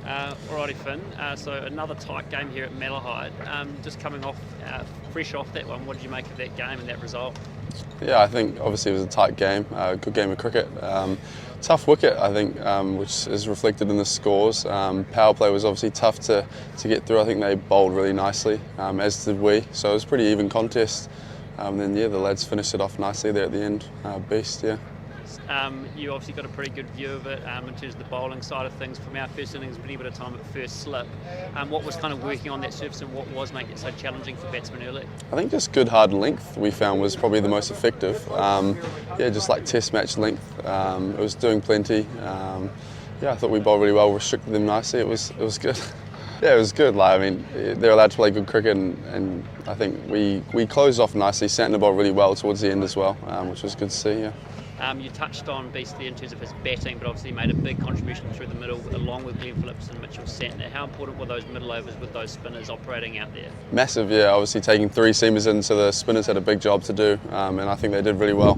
Alrighty, Finn. So another tight game here at Malahide. Just coming off, fresh off that one, what did you make of that game and that result? Yeah, I think obviously it was a tight game, good game of cricket. Tough wicket, I think, which is reflected in the scores. Power play was obviously tough to get through. I think they bowled really nicely, as did we. So it was a pretty even contest. Then yeah, the lads finished it off nicely there at the end. Beast, yeah. You obviously got a pretty good view of it in terms of the bowling side of things. From our first innings, a pretty bit of time at first slip. What was kind of working on that surface and what was making it so challenging for batsmen early? I think just good hard length we found was probably the most effective. Yeah, just like test match length. It was doing plenty. Yeah, I thought we bowled really well, restricted them nicely. It was good. Yeah, it was good. Like, I mean, they're allowed to play good cricket, and I think we closed off nicely. Santner bowled really well towards the end as well, which was good to see. Yeah. You touched on Beastie in terms of his batting, but obviously made a big contribution through the middle, along with Glenn Phillips and Mitchell Santner. How important were those middle overs with those spinners operating out there? Massive, yeah. Obviously taking three seamers in, so the spinners had a big job to do, and I think they did really well.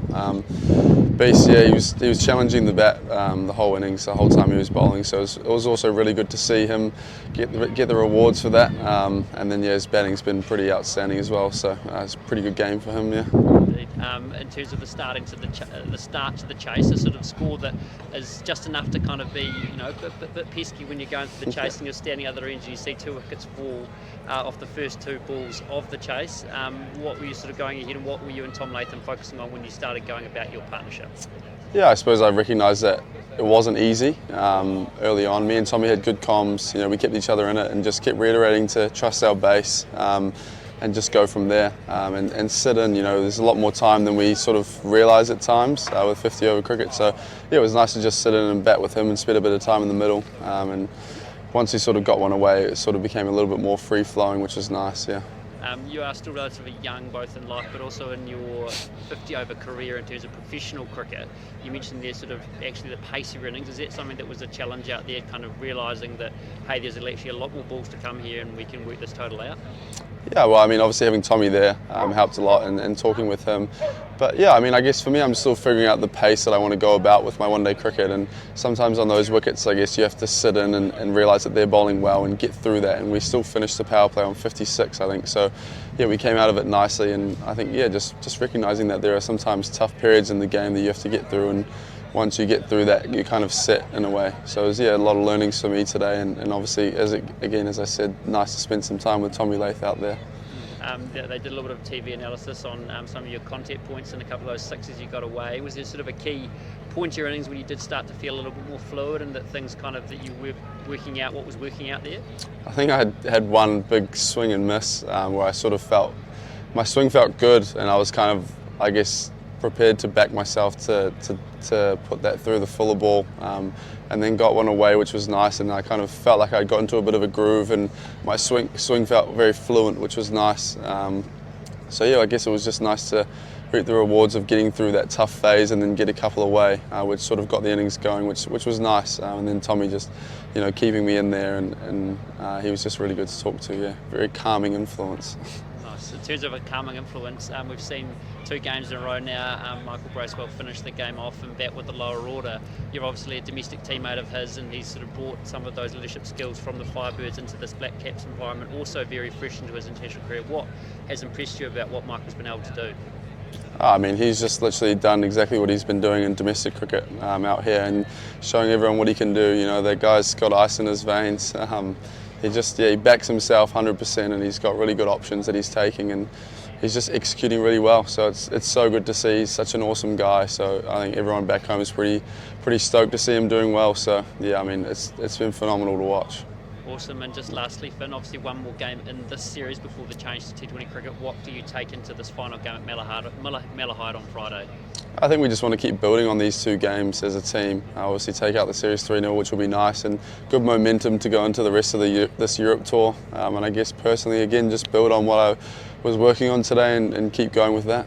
Beast, yeah, he was challenging the bat the whole innings, the whole time he was bowling. So it was also really good to see him get the rewards for that. And then yeah, his batting's been pretty outstanding as well. So it's a pretty good game for him, yeah. In terms of the start to the chase, a sort of score that is just enough to kind of be, a bit pesky when you're going for the chase and you're standing other end and you see 2 wickets fall off the first 2 balls of the chase. What were you sort of going ahead, and what were you and Tom Latham focusing on when you started going about your partnership? Yeah, I suppose I recognised that it wasn't easy early on. Me and Tommy had good comms. We kept each other in it and just kept reiterating to trust our base. And just go from there and sit in. There's a lot more time than we sort of realise at times with 50 over cricket. So yeah, it was nice to just sit in and bat with him and spend a bit of time in the middle. And once he sort of got one away, it sort of became a little bit more free flowing, which was nice. Yeah. You are still relatively young, both in life but also in your 50 over career in terms of professional cricket. You mentioned there sort of actually the pace of your innings. Is that something that was a challenge out there, kind of realising that, hey, there's actually a lot more balls to come here and we can work this total out? Yeah, well, I mean, obviously having Tommy there helped a lot, and talking with him. But yeah, I mean, I guess for me, I'm still figuring out the pace that I want to go about with my one-day cricket. And sometimes on those wickets, I guess you have to sit in and realise that they're bowling well and get through that. And we still finished the power play on 56, I think. So yeah, we came out of it nicely. And I think, yeah, just recognising that there are sometimes tough periods in the game that you have to get through. And once you get through that, you kind of set in a way. So it was, yeah, a lot of learnings for me today, and obviously, as I said, nice to spend some time with Tommy Latham out there. They did a little bit of TV analysis on some of your contact points and a couple of those sixes you got away. Was there sort of a key point to your innings when you did start to feel a little bit more fluid and that things kind of, that you were working out what was working out there? I think I had one big swing and miss where I sort of felt, my swing felt good, and I was kind of, I guess, prepared to back myself to put that through the fuller ball, and then got one away, which was nice, and I kind of felt like I'd got into a bit of a groove, and my swing felt very fluent, which was nice. So yeah, I guess it was just nice to reap the rewards of getting through that tough phase and then get a couple away, which sort of got the innings going, which was nice. And then Tommy just, keeping me in there, and he was just really good to talk to. Yeah, very calming influence. In terms of a calming influence, we've seen 2 games in a row now. Michael Bracewell finished the game off and bat with the lower order. You're obviously a domestic teammate of his, and he's sort of brought some of those leadership skills from the Firebirds into this Black Caps environment, also very fresh into his international career. What has impressed you about what Michael's been able to do? I mean, he's just literally done exactly what he's been doing in domestic cricket out here, and showing everyone what he can do. That guy's got ice in his veins. He backs himself 100%, and he's got really good options that he's taking, and he's just executing really well. So it's so good to see. He's such an awesome guy. So I think everyone back home is pretty stoked to see him doing well. So yeah, I mean, it's been phenomenal to watch. Awesome. And just lastly, Finn, obviously one more game in this series before the change to T20 cricket. What do you take into this final game at Malahide on Friday? I think we just want to keep building on these 2 games as a team. Obviously take out the series 3-0, which will be nice, and good momentum to go into the rest of this Europe tour. And I guess personally, again, just build on what I was working on today and keep going with that.